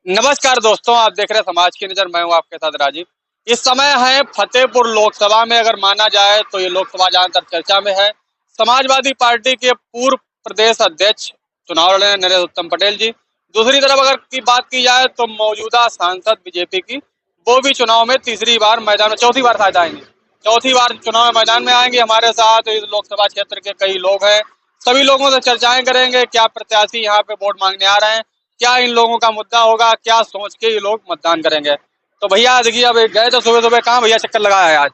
नमस्कार दोस्तों, आप देख रहे हैं समाज की नजर। मैं हूं आपके साथ राजीव। इस समय है फतेहपुर लोकसभा में। अगर माना जाए तो ये लोकसभा ज्यादातर चर्चा में है। समाजवादी पार्टी के पूर्व प्रदेश अध्यक्ष चुनाव लड़ रहे हैं, नरेंद्र उत्तम पटेल जी। दूसरी तरफ अगर की बात की जाए तो मौजूदा सांसद बीजेपी की, वो भी चुनाव में तीसरी बार मैदान में, चौथी बार शायद आएंगे, चौथी बार चुनाव में मैदान में आएंगे। हमारे साथ इस लोकसभा क्षेत्र के कई लोग हैं, सभी लोगों से चर्चाएं करेंगे। क्या प्रत्याशी यहाँ पे वोट मांगने आ रहे हैं, क्या इन लोगों का मुद्दा होगा, क्या सोच के ये लोग मतदान करेंगे। तो भैया देखिए, अब गए तो सुबह सुबह कहाँ भैया चक्कर लगाया है आज?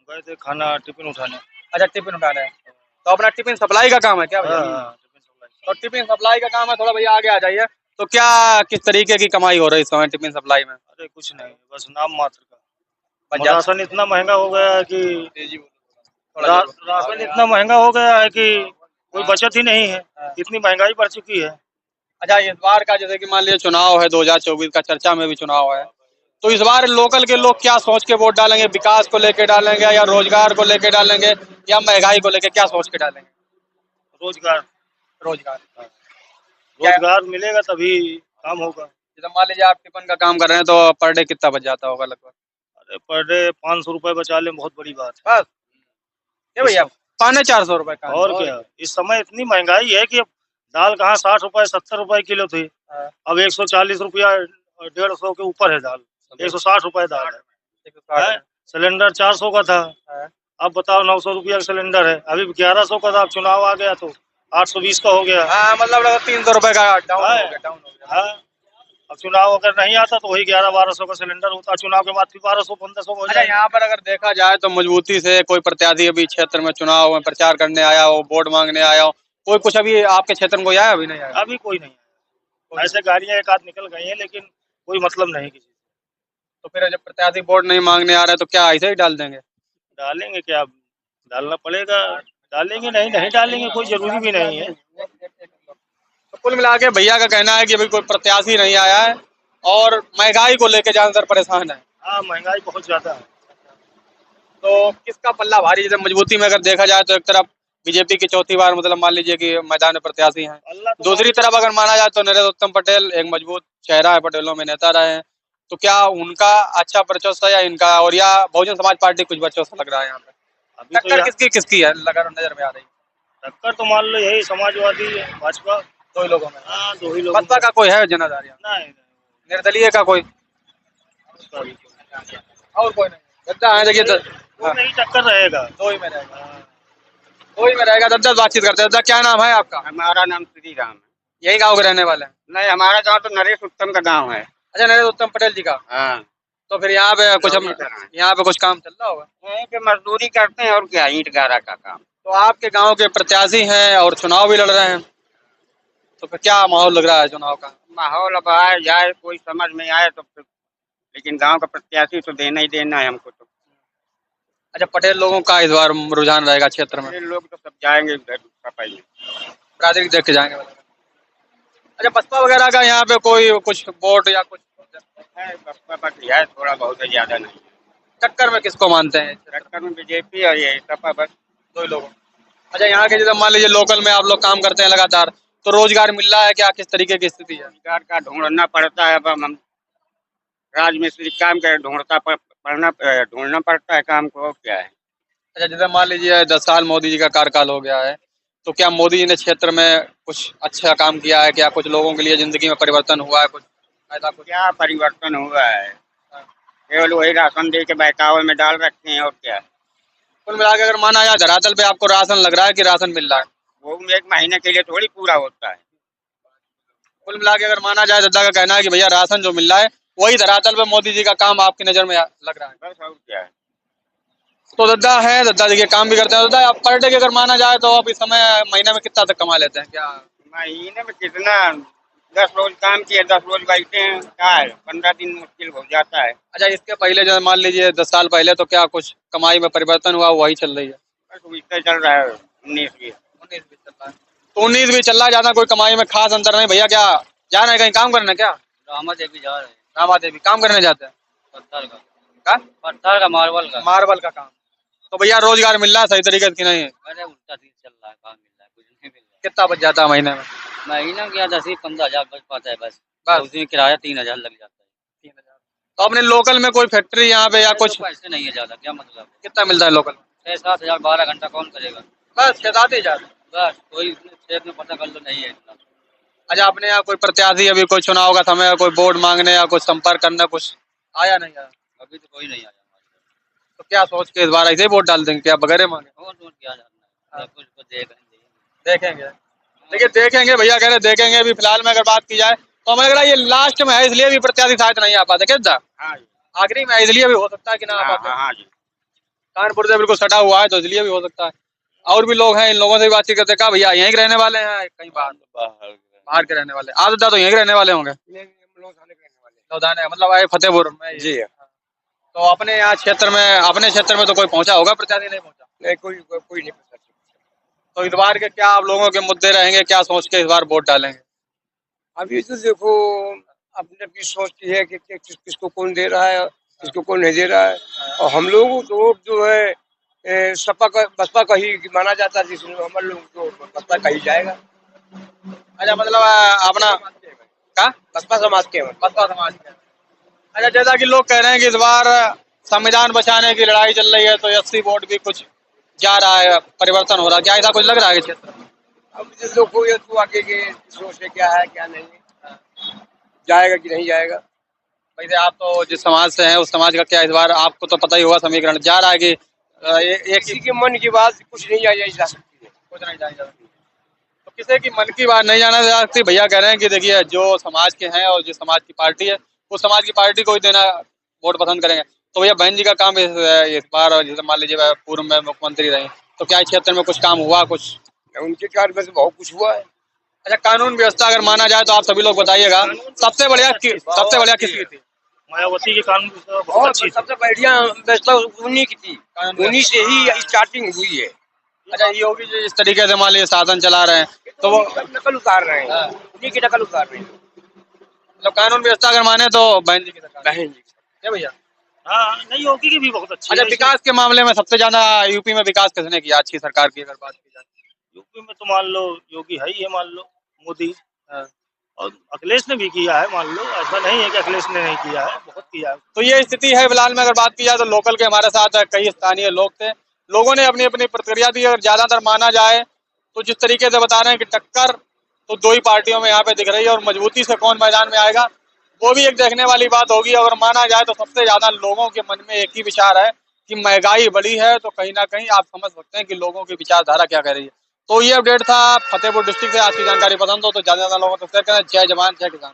गए थे खाना टिफिन उठाने। अच्छा, टिफिन उठा रहे हैं। तो अपना टिफिन सप्लाई का काम है क्या भैया? Tiffin supply. तो टिफिन सप्लाई का काम है, थोड़ा भैया आगे आ जाइए। तो क्या किस तरीके की कमाई हो रही है इस समय टिफिन सप्लाई में? अरे कुछ नहीं, बस नाम मात्र का। बच जाता राशन इतना महंगा हो गया है कि थोड़ा राशन इतना महंगा हो गया है कि कोई बचत ही नहीं है। इतनी महंगाई बढ़ चुकी है। अच्छा, इस बार का जैसे कि मान लीजिए चुनाव है, 2024 का चर्चा में भी चुनाव है, तो इस बार लोकल के लोग क्या सोच के वोट डालेंगे? विकास को लेके डालेंगे या रोजगार को लेके डालेंगे या महंगाई को लेके, क्या सोच के डालेंगे? रोजगार। रोजगार। हाँ, क्या रोजगार मिलेगा तभी काम होगा। जैसे मान लीजिए आप टिफिन का काम कर रहे हैं तो पर डे कितना बच जाता होगा लगभग? अरे पर डे 500 रुपए बचा ले, बहुत बड़ी बात है। बस ये भैया, 500-400 रुपए का और क्या, इस समय इतनी महंगाई है कि अब दाल कहाँ 60 रुपए 70 रुपए किलो थी, हाँ, अब 140 रुपया 150 के ऊपर है दाल। 160 रुपए दाल है। 160 सिलेंडर 400 का था, है। अब बताओ 900 रुपया का सिलेंडर है। अभी 1100 का था, अब चुनाव आ गया तो 820 का हो गया। हाँ, मतलब लगभग 300 रुपए का डाउन हो गया, डाउन हो गया। हाँ, अब चुनाव अगर नहीं आता तो वही 1100-1200 का सिलेंडर होता, चुनाव के बाद फिर 1200-1500 हो अच्छा, जाएगा। यहाँ पर अगर देखा जाए तो मजबूती से कोई प्रत्याशी अभी क्षेत्र में चुनाव में प्रचार करने आया हो, वोट मांगने आया हो, कोई कुछ अभी आपके क्षेत्र में कोई आया? अभी नहीं आया। अभी कोई नहीं आया। ऐसे गाड़ियां एक आध निकल गई हैं, लेकिन कोई मतलब नहीं किसी से। तो फिर जब प्रत्याशी वोट नहीं मांगने आ रहे तो क्या ऐसे ही डाल देंगे? डालेंगे क्या, डालना पड़ेगा। डालेंगे नहीं, नहीं डालेंगे, कोई जरूरी भी नहीं है। तो कुल मिला के भैया का कहना है कि अभी कोई प्रत्याशी नहीं आया है और महंगाई को लेकर ज्यादातर परेशान है। हाँ, महंगाई बहुत ज्यादा है। तो किसका पल्ला भारी? जैसे मजबूती में अगर देखा जाए तो एक तरफ बीजेपी की चौथी बार, मतलब मान लीजिए कि मैदान में प्रत्याशी हैं। अल्लाह तो दूसरी तरफ अगर माना जाए तो नरेंद्र उत्तम पटेल एक मजबूत चेहरा है, पटेलों में नेता रहे हैं। तो क्या उनका अच्छा वर्चस्व है या इनका, और या बहुजन समाज पार्टी कुछ वर्चस्व लग रहा है यहाँ पे? अभी तो टक्कर किसकी किसकी है लगा नजर में आ रही? टक्कर तो मान लो यही समाजवादी भाजपा। दो ही लोगों में। हाँ, दो ही लोग। बसपा का कोई है जनाधार यहाँ? नहीं नहीं, निर्दलीय का कोई? और कोई नहीं? गद्दा है देखिए वो नहीं, टक्कर रहेगा। दो ही में रहेगा। दो ही में रहेगा। दद्दा बातचीत करते हैं। दद्दा, क्या नाम है आपका? हमारा नाम श्री राम है। यही गाँव के रहने वाले हैं? नहीं, हमारा गांव तो नरेश उत्तम का गांव है। अच्छा, नरेंद्र उत्तम पटेल जी का। हाँ, तो फिर यहाँ पे कुछ हम, इसी तरह है। यहाँ पे कुछ काम चल रहा होगा? यहीं पे मजदूरी करते हैं और क्या, ईंट गारा का काम। तो आपके गांव के प्रत्याशी हैं और चुनाव भी लड़ रहे हैं, तो फिर क्या माहौल लग रहा है चुनाव का? माहौल अब आए जाए, कोई समझ में आए तो फिर, लेकिन गांव का प्रत्याशी तो देना ही देना है हमको तो। अच्छा, पटेल लोगों का इस बार रुझान रहेगा क्षेत्र में? ये लोग तो सब जाएंगे उधर पपाई। बरादरी देख के जाएंगे मतलब। अच्छा, बसपा वगैरह का यहाँ पे कोई कुछ वोट या कुछ है बसपा बाकी है, थोड़ा बहुत है, ज्यादा नहीं। टक्कर में किसको मानते हैं? टक्कर में बीजेपी और ये सपा, बस दो ही लोगों। अच्छा, यहाँ के जैसे मान लीजिए लोकल में आप लोग काम करते हैं लगातार, तो रोजगार मिल रहा है क्या? किस तरीके की स्थिति है? रोजगार का ढूंढना पड़ता है। अब हम राजमिस्त्री काम के ढूंढना पड़ता है काम को, और क्या है। अच्छा, जैसे मान लीजिए 10 साल मोदी जी का कार्यकाल हो गया है, तो क्या मोदी जी ने क्षेत्र में कुछ अच्छा काम किया है? क्या कुछ लोगों के लिए जिंदगी में परिवर्तन हुआ है? कुछ ऐसा कुछ? क्या परिवर्तन हुआ है? केवल वही राशन दे के बहकावे में डाल रखे हैं, और क्या। कुल मिला के अगर माना जाए धरातल पे आपको राशन लग रहा है कि राशन मिल रहा है? वो एक महीने के लिए थोड़ी पूरा होता है। कुल मिला के अगर माना जाए, दद्दा का कहना है कि भैया राशन जो मिल रहा है वही धरातल पे मोदी जी का काम आपकी नजर में लग रहा है। बस, और क्या है। तो दद्दा है, दद्दा देखिए काम भी करते हैं। दद्दा, आप पर डे की अगर माना जाए तो आप इस समय महीने में कितना तक कमा लेते हैं क्या? महीने में कितना, 10 रोज काम किए 10 रोज बैठे हैं, क्या है, 15 दिन मुश्किल हो जाता है। अच्छा, इसके पहले जो मान लीजिए 10 साल पहले, तो क्या कुछ कमाई में परिवर्तन हुआ? वही चल रही है? बस इससे चल रहा है 19-20। 19 भी चल रहा है। तो 19 भी चल रहा है, ज्यादा कोई कमाई में खास अंतर नहीं। भैया क्या जा रहे हैं कहीं काम करने? क्या रामा देवी जा रहे हैं। रामा देवी काम करने जाते हैं? पत्थर का। क्या? पत्थर का, मार्बल का। मार्बल का काम। तो भैया रोजगार मिल रहा है सही तरीके से कि नहीं? अरे उल्टा सीध चल रहा है, काम मिल रहा है, कुछ नहीं मिल रहा कितना बच जाता है महीने में? है। महीना क्या 10-15 हजार बच पाता है बस। बस उसमें किराया 3,000 लग जाता है। 3,000। तो अपने लोकल में कोई फैक्ट्री यहाँ पे या कुछ पैसे नहीं है ज्यादा, क्या मतलब? कितना मिलता है लोकल में? 6-7 हजार 12 घंटा कौन करेगा? बस 6-7 हजार। बस कोई क्षेत्र में पता कर लो, नहीं है इतना। अच्छा, अपने यहाँ कोई प्रत्याशी अभी कोई चुनाव का समय कोई वोट मांगने या कुछ संपर्क करने कुछ आया नहीं आया? अभी तो कोई नहीं आया हमारे पास। तो क्या सोच के इस बार ऐसे ही वोट डाल देंगे क्या बगैर मांगे? और तो क्या जानना है, सब कुछ को देखेंगे। देखेंगे, देखिए देखेंगे भैया कह रहे देखेंगे। अभी फिलहाल में अगर बात की जाए तो हमें लग रहा है ये लास्ट में है, इसलिए भी प्रत्याशी शायद नहीं आ पाते। क्या हाँ जी, आखिरी में है, इसलिए भी हो सकता है कि ना आ हाँ पाते। हाँ हाँ जी। कानपुर से बिल्कुल सटा हुआ है तो इसलिए भी हो सकता है। और भी लोग हैं, इन लोगों से भी बातचीत करते, कहा भैया यहीं के रहने वाले हैं कहीं बाहर के रहने वाले? आदत तो यहीं के रहने वाले होंगे। लौधाने मतलब आए फतेहपुर में जी। तो अपने यहाँ क्षेत्र में, अपने क्षेत्र में तो कोई पहुंचा होगा प्रत्याशी? नहीं पहुंचा। नहीं, कोई नहीं पता। तो इस बार के क्या आप लोगों के मुद्दे रहेंगे, क्या सोच के इस बार वोट डालेंगे? अभी तो देखो अपने अपनी सोचती है कि किसको कौन दे रहा है, किसको कौन नहीं दे रहा है। और हम लोग तो वोट जो है सपा का बसपा का ही माना जाता है, जिसमें हम लोग तो बसपा का ही जाएगा। अच्छा, मतलब अपना का बसपा समाज के हैं। बसपा समाज के। अच्छा, जैसा कि लोग कह रहे हैं कि इस बार संविधान बचाने की लड़ाई चल रही है तो 80 वोट भी कुछ जा रहा है, परिवर्तन हो रहा है, क्या ऐसा कुछ लग रहा है कि क्षेत्र में? अब जिस लोग को ये तो आगे के सोच है क्या है क्या नहीं है, जाएगा कि नहीं जाएगा। वैसे आप तो जिस समाज से हैं उस समाज का क्या इस बार आपको तो पता ही होगा समीकरण जा रहा है कि एक किसी के मन की बात कुछ नहीं जा सकती है। कुछ नहीं जानी जाती। तो किसी की मन की बात नहीं जाना जा सकती। भैया कह रहे हैं कि देखिए जो समाज के हैं और जिस समाज की पार्टी है उस समाज की पार्टी को ही देना वोट पसंद करेंगे। तो भैया बहन जी का काम इस बार, और जैसे मान लीजिए पूर्व में मुख्यमंत्री रहे, तो क्या इस क्षेत्र में कुछ काम हुआ कुछ? उनके कार्य में से बहुत कुछ हुआ है। अच्छा, कानून व्यवस्था अगर माना जाए तो आप सभी लोग बताइएगा सबसे बढ़िया किसकी थी? मायावती के कानून व्यवस्था बहुत अच्छी थी। सबसे बढ़िया व्यवस्था उन्हीं की थी, उन्हीं से ही स्टार्टिंग हुई है। अच्छा, योगी जी इस तरीके से मान लीजिए शासन चला रहे हैं तो वो नकल उतार रहे हैं, उन्हीं की नकल उतार रहे हैं। मतलब कानून व्यवस्था अगर माने तो बहन जी की सरकार। बहन जी क्या भैया? हाँ, नहीं योगी की भी बहुत अच्छी अच्छा, है। विकास के मामले में सबसे ज्यादा यूपी में विकास किसने किया अच्छी सरकार की अगर बात की जाए? यूपी में तो मान लो योगी है ही है, मान लो मोदी। और अखिलेश ने भी किया है, मान लो, ऐसा नहीं है कि अखिलेश ने नहीं किया है, बहुत किया है। तो ये स्थिति है फिलहाल में। अगर बात की जाए तो लोकल के हमारे साथ कई स्थानीय लोग थे, लोगों ने अपनी अपनी प्रतिक्रिया दी। अगर ज्यादातर माना जाए तो जिस तरीके से बता रहे हैं कि टक्कर तो दो ही पार्टियों में यहाँ पे दिख रही है, और मजबूती से कौन मैदान में आएगा वो भी एक देखने वाली बात होगी। अगर माना जाए तो सबसे ज्यादा लोगों के मन में एक ही विचार है कि महंगाई बढ़ी है, तो कहीं ना कहीं आप समझ सकते हैं कि लोगों की विचारधारा क्या कह रही है। तो ये अपडेट था फतेहपुर डिस्ट्रिक्ट से। आज की जानकारी पसंद हो तो ज्यादा लोगों तक शेयर करें। जय जवान जय किसान।